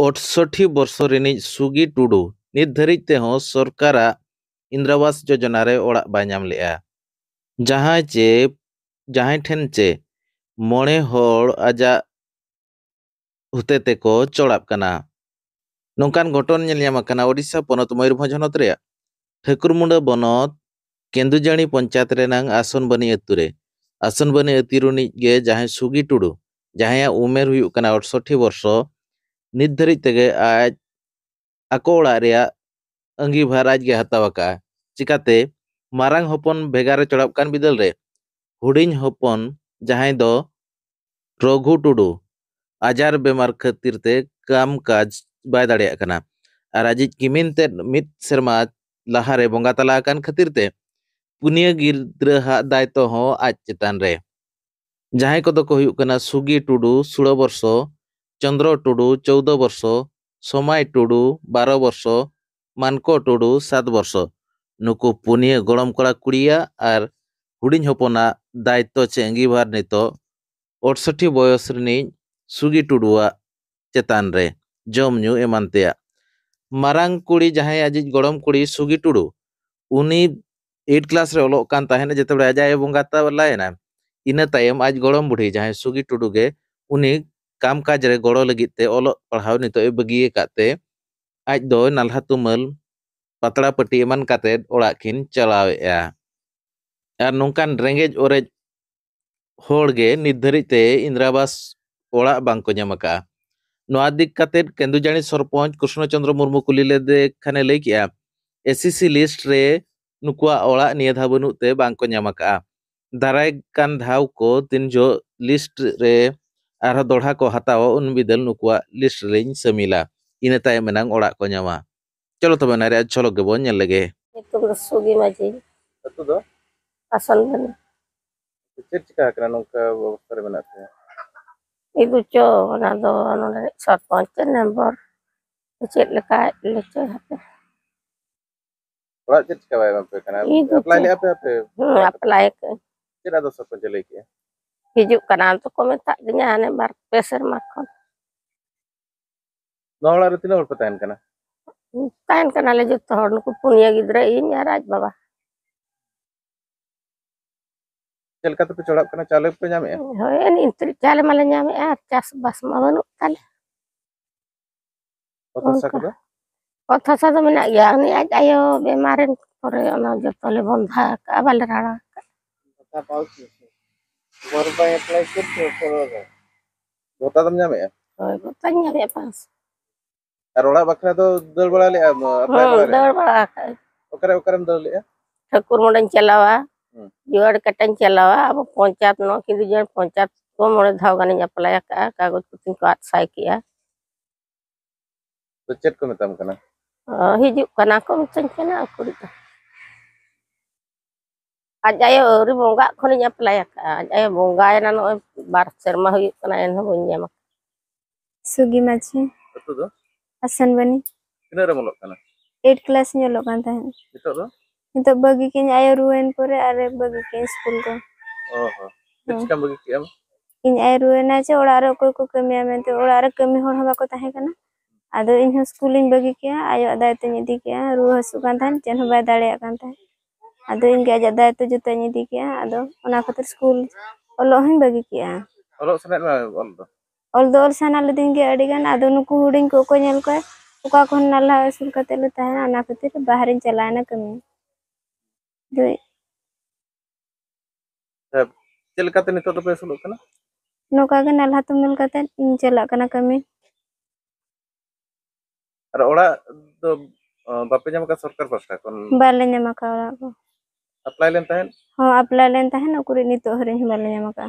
68 ବର୍ଷ ᱨᱤᱱᱤᱡ ᱥᱩᱜᱤ ᱴᱩᱰᱩ ᱱᱤᱛ ᱫᱷᱟᱹᱨᱤᱡ ᱛᱮᱦᱚᱸ ᱥᱚᱨᱠᱟᱨᱟᱜ ᱤᱱᱫᱨᱟᱵᱟᱥ ᱡᱳᱡᱚᱱᱟ ᱨᱮ ᱚᱲᱟᱜ ᱵᱟᱭ ᱧᱟᱢ ᱞᱮᱜᱼᱟ। ᱡᱟᱦᱟᱸᱭ ᱴᱷᱮᱱ ᱪᱮ 9 ᱦᱚᱲ ᱟᱡᱟᱜ ᱦᱩᱛᱮ ᱛᱮᱠᱚ ᱪᱚᱲᱟᱜ ᱠᱟᱱᱟ। ᱱᱚᱝᱠᱟᱱ ᱜᱷᱚᱴᱚᱱ ᱧᱮᱞ ᱧᱟᱢ ᱟᱠᱟᱱᱟ ᱳᱰᱤᱥᱟ ᱯᱚᱱᱚᱛ ᱢᱚᱭᱩᱨᱵᱷᱚᱸᱡᱽ ᱦᱚᱱᱚᱛ ᱨᱮᱭᱟᱜ ᱴᱷᱟᱹᱠᱩᱨᱢᱩᱸᱰᱟᱹ ᱵᱚᱱᱚᱛ केंदुजानी पंचायत रेनांग आसनबानी अतु रे आसनबानी अति रुनिज गे जहां सुगी टुडू जहां उमेर हुयुक कना 68 वर्ष नित धरिज तेगे आज आको ओड़ा रेया अंगीभार आज गे हताव का चिकाते मारांग हपन भेगारे चढ़ाव कान बिदल रे हुडिंग हपन जहां दो रघु टुडू आजार बेमार खातिर ते काम काज बाय दाड़िया कना आर आजिज किमिन ते मित सेरमा लाहारे बोंगा तला कान खातिर ते पुनिया गिद्रा हा दायित्व हो आज चेतान रे जहां को दो को हुयुक कना सुगी टुडू 16 वर्ष चंद्र टुडू 14 वर्ष सोमाय टुडू 12 वर्ष मानको टुडू 7 वर्ष नुको पुनिया गड़म कड़ा कुड़िया आर हुडिंग हपना दायित्व चे अंगीभार नितो 68 बयस रिनी सुगी टुडुआ चेतान रे जम न्यू एमानतेया मारांग कुड़ी जहां आजिज गड़म कुड़ी सुगी टुडू उनी 8 क्लास रे ओलोक कान ताहेना जेतेबे आजाय बोंगा तलायना इना तायम आज गड़म बुढ़ी जहां सुगी टुडू गे उनी काम काज रे गड़ो लगित ते ओलोक पढ़ाव नितो ए बगिए काते आज दो नाल्हा तुमल पतड़ा पट्टी एमान काते ओड़ा किन चलावेआ आर नोंकान रेंगेज ओरेज होड़ गे नित धरिज ते इंद्रावास ओड़ा बांको ᱧᱟᱢ ᱟᱠᱟᱜᱼᱟ ᱱᱚᱣᱟ ᱫᱤᱠ ᱠᱟᱛᱮ केंदुजानी सरपंच कृष्णचंद्र मुर्मू कुली लेदे खाने लई किया एससीसी लिस्ट रे नुकुआ ओड़ा निया धा बनुत ते बांको ᱧᱟᱢ ᱟᱠᱟᱜᱼᱟ दाराय कान धाव को तीन जो लिस्ट रे आर दोढ़ा को हतावा उन बिदल नुकुआ लिस्ट रेñ समिला इना ताय मेनांग ओड़ा को ᱧᱟᱢᱟ चलो तबे नारे झलक गेबो ñel लगे तुम सुगी माजी अतु दो असल बने चेक चिका करा नोंका व्यवस्था रे मेनाते इदु चो ना दो नोने सरपंच नंबर चेक लेका लेचो हते ओड़ा चेक चिका बाय पे कना अप्लाई ले पे अप्लाई के चेरा दो सरपंच ले के हिजुक कना तो को मेता दिnya ने बार पेसर माखन नोड़ा रे तिना और पतायन कना ले जतो हर नुकु पुनिया गिद्रा इन राज बाबा चलका तो पे चढ़ाव कना चाले पे ᱧᱟᱢᱮ होय इन इंतरी चाले माले ᱧᱟᱢᱮ आ चास बास मा बनु ताले कथा सा तो मेना गया नि आज आयो बेमारेन करे ओना जतले बंधा का बाले राणा कथा पाउची बरबाय अप्लाई करते करोगा गोता दम ᱧᱟᱢᱮ होय गोता ᱧᱟᱢᱮ पास आर ओड़ा बखरा तो दर बड़ा ले अप्लाई बड़ा दर बड़ा ओकरम दर ले ठाकुर मुंडन चलावा जुआड़ कटन चलावा अब पंचायत नो किदु जन पंचायत को मोरे धाव गानी अप्लाई का कागज पत्र को आसाई किया तो चेक को मतम कना हिजुक कना को मिसन कना कुड़ी आज आयो रि बोंगा खनि अप्लाई का आज आयो बोंगा ना नो बार शर्मा हुई कना एन हो ᱧᱟᱢ सुगी माछी अतु दो आसन बनी किना रे मोलक कना 8 क्लास ᱧᱮᱞᱚᱜ ᱠᱟᱱ ᱛᱟᱦᱮᱸ नितो बगी के आयो रुएन परे आरे बगी के स्कूल को ओहो किसका बगी के हम इन आयो रुएना चे ओड़ा रे कोई को कमिया मेनते ओड़ा रे कमी होड़ हबा को ताहे कना आदो इन स्कूल इन बगी के आयो दायित्व निदि के रु हसु कान थान चेन हो बाय दाड़िया कान थाहे आदो इन के दायित्व जते निदि के आदो ओना खातिर स्कूल ओलो हन बगी के ओलो सने ओल दो साना ले दिन के अडी गान आदो नुकु हुडिंग को ñel को ओका कोन नाला स्कूल कते ले ताहे ओना खातिर बाहर चलाना कमी चलका ते नितो तो पे सुलुक कना नोका के नाला तुमल कते चला कना कमी अर ओड़ा तो बापे ᱧᱟᱢ का सरकार पास्टा कोन बाले ᱧᱟᱢ का ओड़ा को अप्लाई लेन ताहेन हां अप्लाई लेन ताहेन ओकुरी नितो हरे बाले ᱧᱟᱢ का